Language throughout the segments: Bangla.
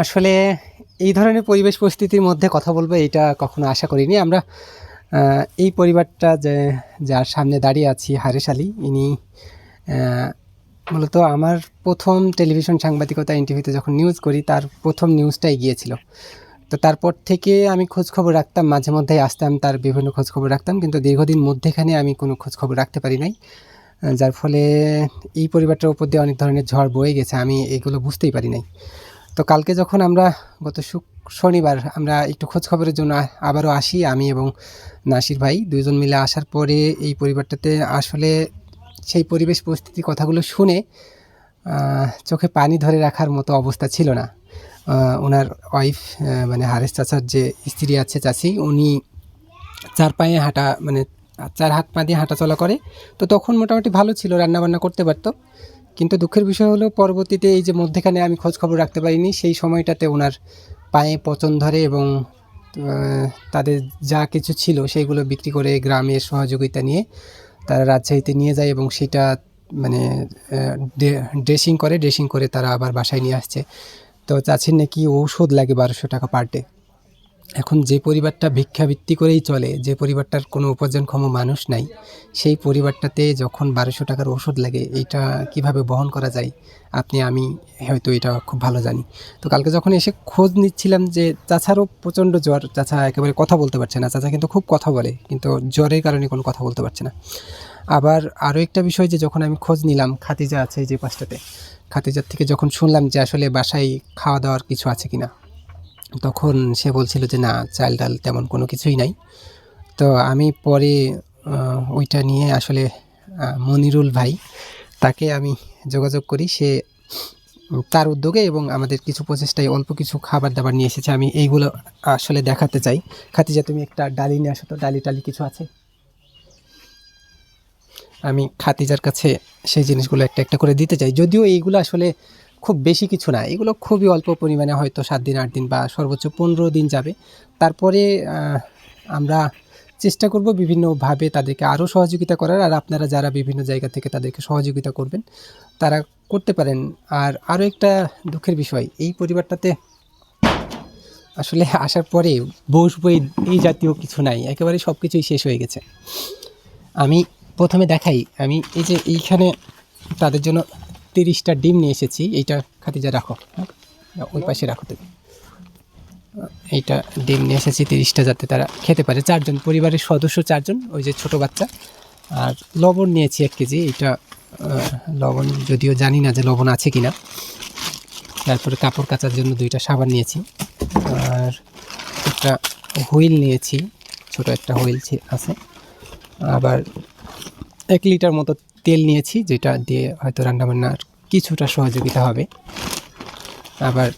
আসলে এই ধরনের পরিবেশ পরিস্থিতির মধ্যে কথা বলবো এটা কখনো আশা করিনি আমরা। এই পরিবারটা যার সামনে দাঁড়িয়ে আছি হারেশ আলী, ইনি মূলত আমার প্রথম টেলিভিশন সাংবাদিকতা ইন্টারভিউতে যখন নিউজ করি তার প্রথম নিউজটাই গিয়েছিল। তো তারপর থেকে আমি খোঁজখবর রাখতাম, মাঝে মধ্যেই আসতাম, তার বিভিন্ন খোঁজখবর রাখতাম, কিন্তু দীর্ঘদিন মধ্যেখানে আমি কোনো খোঁজখবর রাখতে পারি নাই, যার ফলে এই পরিবারটার উপর দিয়ে অনেক ধরনের ঝড় বয়ে গেছে, আমি এগুলো বুঝতেই পারি নাই। তো কালকে যখন আমরা গত শনিবার আমরা একটু খোঁজখবরের জন্য আবারও আসি, আমি এবং নাসির ভাই দুজন মিলে আসার পরে এই পরিবারটাতে আসলে সেই পরিবেশ পরিস্থিতির কথাগুলো শুনে চোখে পানি ধরে রাখার মতো অবস্থা ছিল না। ওনার ওয়াইফ মানে হারেস চাচার যে স্ত্রী আছে চাচি, উনি 4 পায়ে হাঁটা মানে 4 হাত পা দিয়ে হাঁটাচলা করে। তো তখন মোটামুটি ভালো ছিল, রান্নাবান্না করতে পারতো। কিন্তু দুঃখের বিষয় হলো পরবর্তীতে এই যে মধ্যেখানে আমি খোঁজখবর রাখতে পারিনি, সেই সময়টাতে ওনার পায়ে পচন ধরে এবং তাদের যা কিছু ছিল সেইগুলো বিক্রি করে গ্রামের সহযোগিতা নিয়ে তারা রাজশাহীতে নিয়ে যায় এবং সেটা মানে ড্রেসিং করে তারা আবার বাসায় নিয়ে আসছে। তো চাচ্ছেন নাকি ঔষধ লাগে 1200 টাকা পার ডে। এখন যে পরিবারটা ভিক্ষাবৃত্তি করেই চলে, যে পরিবারটার কোনো উপার্জনক্ষম মানুষ নাই, সেই পরিবারটাতে যখন 1200 টাকার ওষুধ লাগে, এইটা কিভাবে বহন করা যায় আমি হয়তো এটা খুব ভালো জানি। তো কালকে যখন এসে খোঁজ নিচ্ছিলাম যে চাচারও প্রচণ্ড জ্বর, চাচা একেবারে কথা বলতে পারছে না, চাচা কিন্তু খুব কথা বলে, কিন্তু জ্বরের কারণে কোনো কথা বলতে পারছে না। আবার আরও একটা বিষয় যে যখন আমি খোঁজ নিলাম, খাতিজা আছে যে পাশটাতে, খাতিজার থেকে যখন শুনলাম যে আসলে বাসায় খাওয়া দাওয়ার কিছু আছে কিনা, তখন সে বলছিল যে না, চাল ডাল তেমন কোনো কিছুই নাই। তো আমি পরে ওইটা নিয়ে আসলে মনিরুল ভাই, তাকে আমি যোগাযোগ করি, সে তার উদ্যোগে এবং আমাদের কিছু প্রচেষ্টায় অল্প কিছু খাবার দাবার নিয়ে এসেছে। আমি এইগুলো আসলে দেখাতে চাই। খাতিজা, তুমি একটা ডালি নিয়ে আসো তো, ডালি টালি কিছু আছে। আমি খাতিজার কাছে সেই জিনিসগুলো একটা একটা করে দিতে চাই, যদিও এইগুলো আসলে খুব বেশি কিছু না, এগুলো খুবই অল্প পরিমাণে, হয়তো 7 দিন 8 দিন বা সর্বোচ্চ 15 দিন যাবে। তারপরে আমরা চেষ্টা করব বিভিন্নভাবে তাদেরকে আরও সহযোগিতা করার, আর আপনারা যারা বিভিন্ন জায়গা থেকে তাদেরকে সহযোগিতা করবেন তারা করতে পারেন। আর আরও একটা দুঃখের বিষয়, এই পরিবারটাতে আসলে আসার পরে বসবো এই জাতীয় কিছু নাই, একেবারে সব কিছুই শেষ হয়ে গেছে। আমি প্রথমে দেখাই, আমি এই যে এইখানে তাদের জন্য 30টা ডিম নিয়ে এসেছি। এইটা খাতিজা রাখো, হ্যাঁ ওই পাশে রাখো তুমি। এইটা ডিম নিয়ে এসেছি 30টা, যাতে তারা খেতে পারে, 4 জন পরিবারের সদস্য, 4 জন, ওই যে ছোট বাচ্চা। আর লবণ নিয়েছি 1 কেজি, এইটা লবণ যদিও জানি না যে লবণ আছে কিনা। তারপরে কাপড় কাচার জন্য 2টা সাবান নিয়েছি, আর একটা হুইল নিয়েছি, ছোট একটা হুইল আছে। আবার 1 লিটার মতো তেল নিয়েছি, যেটা দিয়ে হয়তো রান্নাবান্নার কিছুটা সহযোগিতা হবে। আবার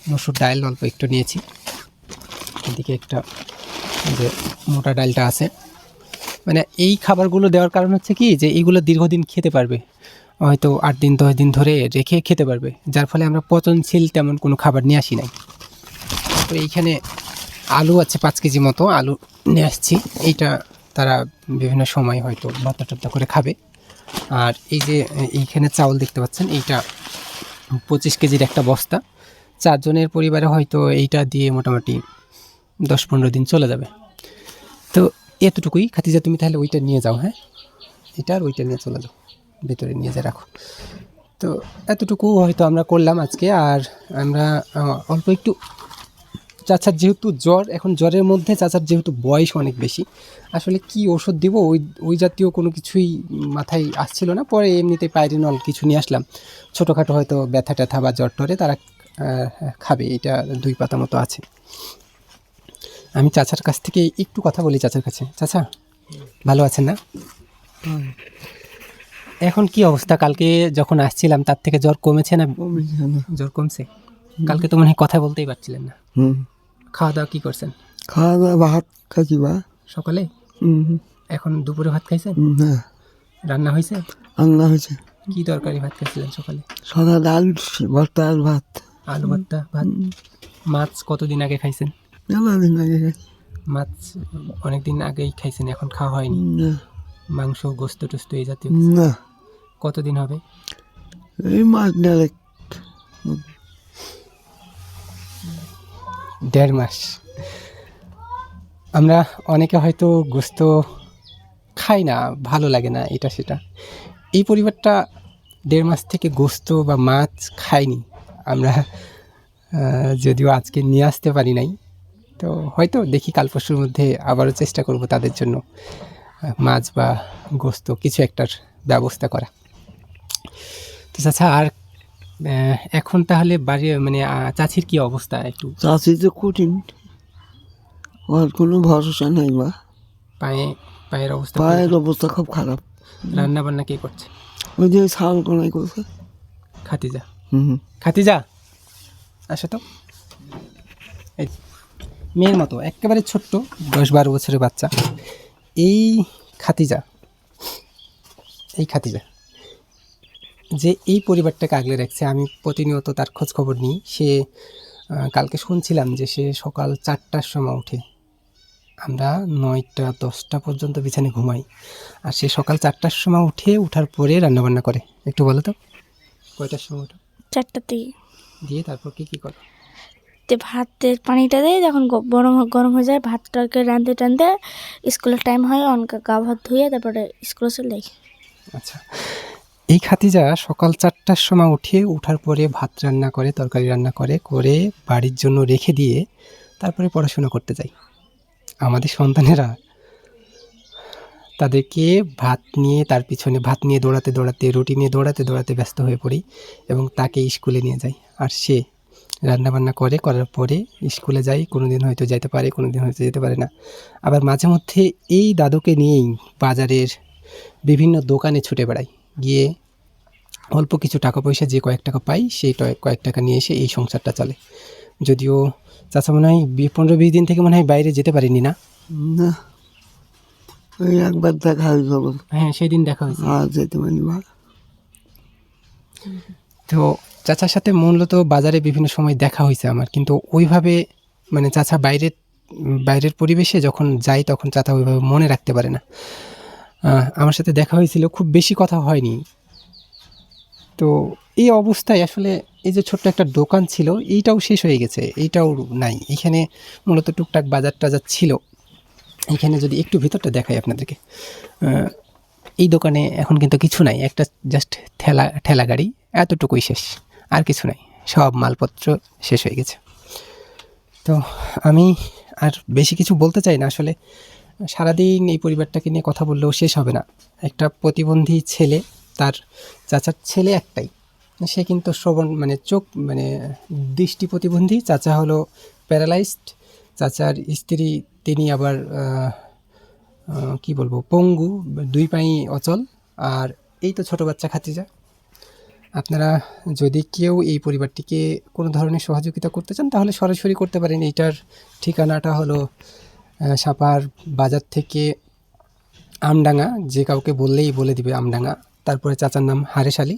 মসুর ডাল অল্প একটু নিয়েছি, এদিকে একটা যে মোটা ডালটা আছে। মানে এই খাবারগুলো দেওয়ার কারণ হচ্ছে কি, যে এইগুলো দীর্ঘদিন খেতে পারবে, হয়তো 8 দিন 10 দিন ধরে রেখে খেতে পারবে, যার ফলে আমরা পচনশীল তেমন কোনো খাবার নিয়ে আসি নাই। তো এইখানে আলু আছে 5 কেজি মতো আলু নিয়ে আসছি, এইটা তারা বিভিন্ন সময় হয়তো ভর্তা টর্তা করে খাবে। আর এই যে এইখানে চাউল দেখতে পাচ্ছেন, এইটা 25 কেজির একটা বস্তা, 4 জনের পরিবারে হয়তো এইটা দিয়ে মোটামুটি 10-15 দিন চলে যাবে। তো এতটুকুই। খাতিজা, তুমি তাহলে ওইটা নিয়ে যাও, হ্যাঁ, এটা আর ওইটা নিয়ে চলে যাও, ভেতরে নিয়ে যা রাখো। তো এতটুকু হয়তো আমরা করলাম আজকে। আর আমরা অল্প একটু, চাচার যেহেতু জ্বর, এখন জ্বরের মধ্যে চাচার যেহেতু বয়স অনেক বেশি, আসলে কি ওষুধ দিব ওই জাতীয় কোনো কিছুই মাথায় আসছিল না। পরে এমনিতে পাইরিনল কিছু নিয়ে আসলাম, ছোটোখাটো হয়তো ব্যথা ট্যাথা বা জ্বর টরে তারা খাবে, এটা 2 পাতা মতো আছে। আমি চাচার কাছ থেকে একটু কথা বলি, চাচার কাছে। চাচা, ভালো আছেন না? এখন কি অবস্থা? কালকে যখন আসছিলাম তার থেকে জ্বর কমেছে না? জ্বর কমছে? কালকে তো মনে হয় কথা বলতেই পারছিলেন না। খাওয়া দাওয়া কি করছেন? খাওয়া দাওয়া ভাত খাইছি বা সকালে? এখন দুপুরে ভাত খাইছেন? না, রান্না হয়েছে? রান্না হয়েছে। কি তরকারি ভাত খাইছিলেন সকালে? সকালে ডাল ভর্তা আর ভাত। আলু ভর্তা ভাত। মাছ কতদিন আগে খাইছেন? দিন আগে খাইছি। মাছ অনেক দিন আগেই খাইছেন, এখন খাওয়া হয়নি? না মাংস গোস্ত টোস্ত এই জাতীয় কিছু? না, কতদিন হবে? এই মাছ ডালেক। দেড় মাস। আমরা অনেকে হয়তো গোস্ত খাই না, ভালো লাগে না, এটা সেটা। এই পরিবারটা 1.5 মাস থেকে গোস্ত বা মাছ খায়নি। আমরা যদিও আজকে নিয়ে আসতে পারি নাই, তো হয়তো দেখি কাল পরশুর মধ্যে আবারও চেষ্টা করব তাদের জন্য মাছ বা গোস্ত কিছু একটার ব্যবস্থা করা। তো চাচা, আর এখন তাহলে বাড়ি মানে চাচির কি অবস্থা একটু? চাষি তো কঠিন, আর কোনো ভরসা নেই বা। পায়ের অবস্থা পায়ের অবস্থা খুব খারাপ। রান্না বান্না কে করছে? ওই যে ছাগল কোনাই করছে। খাতিজা। হুম। খাতিজা, আসো তো। এই মেয়ের মতো একেবারে ছোট্ট, 10-12 বছরের বাচ্চা। এই খাতিজা, এই খাতিজা যে এই পরিবারটাকে আগলে রাখছে, আমি প্রতিনিয়ত তার খোঁজ খবর নিই। সে কালকে শুনছিলাম যে সে সকাল 4টার সময় উঠে, আমরা 9টা 10টা পর্যন্ত বিছানে ঘুমাই, আর সে সকাল 4টার সময় ওঠার পরে রান্নাবান্না করে। একটু বলো তো, কয়টার সময় ওঠো? 4টাতেই। দিয়ে তারপর কি করো? তো ভাতের পানিটা দিয়ে যখন গরম হয়ে যায়, ভাতটাকে রাঁধতে টানতে স্কুলের টাইম হয়, অনকা গা ভাত ধুয়ে তারপরে স্কুলে চলে যাই। আচ্ছা, এই খাতিজা সকাল 4টার সময় ওঠার পরে ভাত রান্না করে, তরকারি রান্না করে বাড়ির জন্য রেখে দিয়ে তারপরে পড়াশোনা করতে যায়। আমাদের সন্তানেরা তাদেরকে ভাত নিয়ে দৌড়াতে রুটি নিয়ে দৌড়াতে ব্যস্ত হয়ে পড়ি এবং তাকে স্কুলে নিয়ে যাই। আর সে রান্নাবান্না করার পরে স্কুলে যায়। কোনো দিন হয়তো যেতে পারে, কোনো দিন হয়তো যেতে পারে না। আবার মাঝে মধ্যে এই দাদুকে নিয়েই বাজারের বিভিন্ন দোকানে ছুটে বেড়াই, গিয়ে অল্প কিছু টাকা পয়সা যে কয়েক টাকা পাই সেই কয়েক টাকা নিয়ে এসে এই সংসারটা চলে। যদিও চাচা মনে হয় 15-20 দিন থেকে মনে হয় বাইরে যেতে পারিনি না? না, ওই একবার দেখা হয়েছে। হ্যাঁ, সেই দিন দেখা হয়েছে। আর যেতে পারি বা। তো চাচার সাথে মূলত বাজারে বিভিন্ন সময় দেখা হয়েছে আমার, কিন্তু ওইভাবে মানে চাচা বাইরের পরিবেশে যখন যাই তখন চাচা ওইভাবে মনে রাখতে পারে না। আমার সাথে দেখা হয়েছিল, খুব বেশি কথা হয়নি। তো এই অবস্থায় আসলে এই যে ছোট্ট একটা দোকান ছিল, এইটাও শেষ হয়ে গেছে, এইটাও নাই। এখানে মূলত টুকটাক বাজার টাজার ছিল। এখানে যদি একটু ভিতরটা দেখাই আপনাদেরকে, এই দোকানে এখন কিন্তু কিছু নাই, একটা জাস্ট ঠেলা গাড়ি, এতটুকুই শেষ, আর কিছু নাই। সব মালপত্র শেষ হয়ে গেছে। তো আমি আর বেশি কিছু বলতে চাই না। আসলে সারাদিন এই পরিবারটাকে নিয়ে কথা বললেও শেষ হবে না। একটা প্রতিবন্ধী ছেলে, তার চাচার ছেলে একটাই, সে কিন্তু চোখ দৃষ্টি প্রতিবন্ধী। চাচা হলো প্যারালাইজড। চাচার স্ত্রী, তিনি আবার কি বলবো, পঙ্গু, 2 পাই অচল। আর এই তো ছোট বাচ্চা খাতিজা। আপনারা যদি কেউ এই পরিবারটিকে কোনো ধরনের সহযোগিতা করতে চান তাহলে সরাসরি করতে পারেন। এইটার ঠিকানাটা হলো সাপার বাজার থেকে আমডাঙ্গা, যে কাউকে বললেই বলে দিবে আমডাঙ্গা। তারপরে চাচার নাম হারেশ আলী।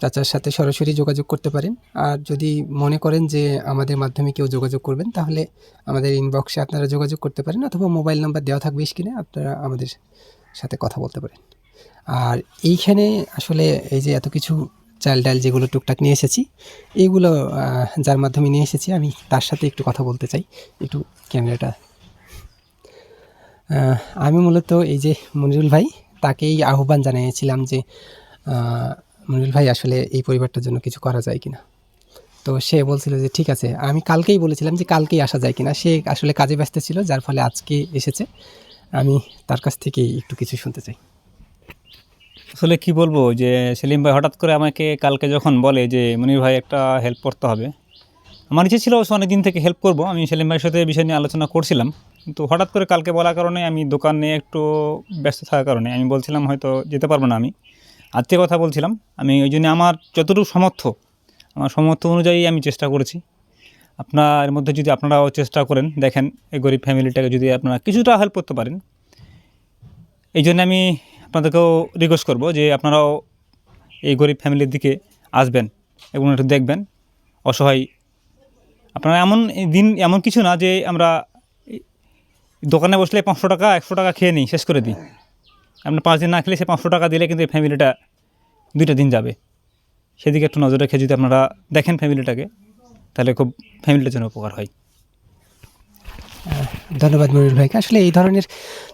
চাচার সাথে সরাসরি যোগাযোগ করতে পারেন। আর যদি মনে করেন যে আমাদের মাধ্যমে কেউ যোগাযোগ করবেন, তাহলে আমাদের ইনবক্সে আপনারা যোগাযোগ করতে পারেন, অথবা মোবাইল নাম্বার দেওয়া থাকবে স্ক্রিনে, আপনারা আমাদের সাথে কথা বলতে পারেন। আর এইখানে আসলে এই যে এত কিছু চাল ডাল যেগুলো টুকটাক নিয়ে এসেছি, এইগুলো যার মাধ্যমে নিয়ে এসেছি, আমি তার সাথে একটু কথা বলতে চাই। একটু ক্যামেরাটা, আমি মূলত এই যে মনিরুল ভাই, তাকেই আহ্বান জানিয়েছিলাম যে মনিরুল ভাই, আসলে এই পরিবারটার জন্য কিছু করা যায় কিনা। তো সে বলছিল যে ঠিক আছে। আমি কালকেই বলেছিলাম যে কালকেই আসা যায় কিনা। সে আসলে কাজে ব্যস্ত ছিল, যার ফলে আজকে এসেছে। আমি তার কাছ থেকেই একটু কিছু শুনতে চাই। আসলে কি বলবো, যে সেলিম ভাই হঠাৎ করে আমাকে কালকে যখন বলে যে মনির ভাই একটা হেল্প করতে হবে, আমার ইচ্ছে ছিল অবশ্য অনেক দিন থেকে হেল্প করব। আমি সেলিম ভাইয়ের সাথে বিষয় নিয়ে আলোচনা করছিলাম, কিন্তু হঠাৎ করে কালকে বলার কারণে আমি দোকান নিয়ে একটু ব্যস্ত থাকার কারণে আমি বলছিলাম হয়তো যেতে পারবো না। আমি আজকে কথা বলছিলাম, আমি ওই জন্য আমার যতটুকু আমার সামর্থ্য অনুযায়ী আমি চেষ্টা করেছি। আপনার মধ্যে যদি আপনারাও চেষ্টা করেন, দেখেন এই গরিব ফ্যামিলিটাকে যদি আপনারা কিছুটা হেল্প করতে পারেন, এই জন্য আমি আপনাদেরকেও রিকোয়েস্ট করব যে আপনারাও এই গরিব ফ্যামিলির দিকে আসবেন এবং একটু দেখবেন। অসহায় আপনারা এমন কিছু না যে আমরা দোকানে বসলে 500 টাকা 100 টাকা খেয়ে নিই, শেষ করে দিই। আপনি 5 দিন না খেলে সে 500 টাকা দিলে কিন্তু এই ফ্যামিলিটা 2টা দিন যাবে। সেদিকে একটু নজর রেখে যদি আপনারা দেখেন ফ্যামিলিটাকে, তাহলে খুব ফ্যামিলির জন্য উপকার হয়। ধন্যবাদ মনিরুল ভাইকে। আসলে এই ধরনের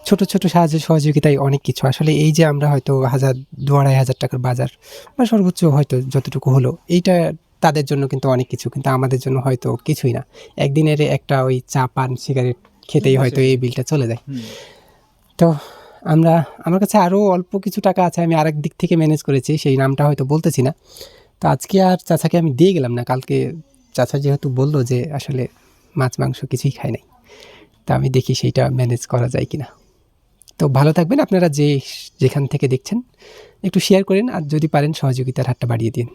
ছোট ছোট সাহায্য সহযোগিতায় অনেক কিছু, আসলে এই যে আমরা হয়তো 1,000-2,500 টাকার বাজার বা সর্বোচ্চ হয়তো যতটুকু হলো, এইটা তাদের জন্য কিন্তু অনেক কিছু, কিন্তু আমাদের জন্য হয়তো কিছুই না। একদিনের একটা ওই চা পান সিগারেট খেতেই হয়তো এই বিলটা চলে যায়। তো আমার কাছে আরও অল্প কিছু টাকা আছে, আমি আরেক দিক থেকে ম্যানেজ করেছি, সেই নামটা হয়তো বলতেছি না। তো আজকে আর চাচাকে আমি দিয়ে গেলাম না, কালকে চাচা যেহেতু বললো যে আসলে মাছ মাংস কিছুই খায় নাই, তা আমি দেখি সেইটা ম্যানেজ করা যায় কিনা। তো ভালো থাকবেন আপনারা, যেখান থেকে দেখছেন একটু শেয়ার করেন, আর যদি পারেন সহযোগিতার হাতটা বাড়িয়ে দিন।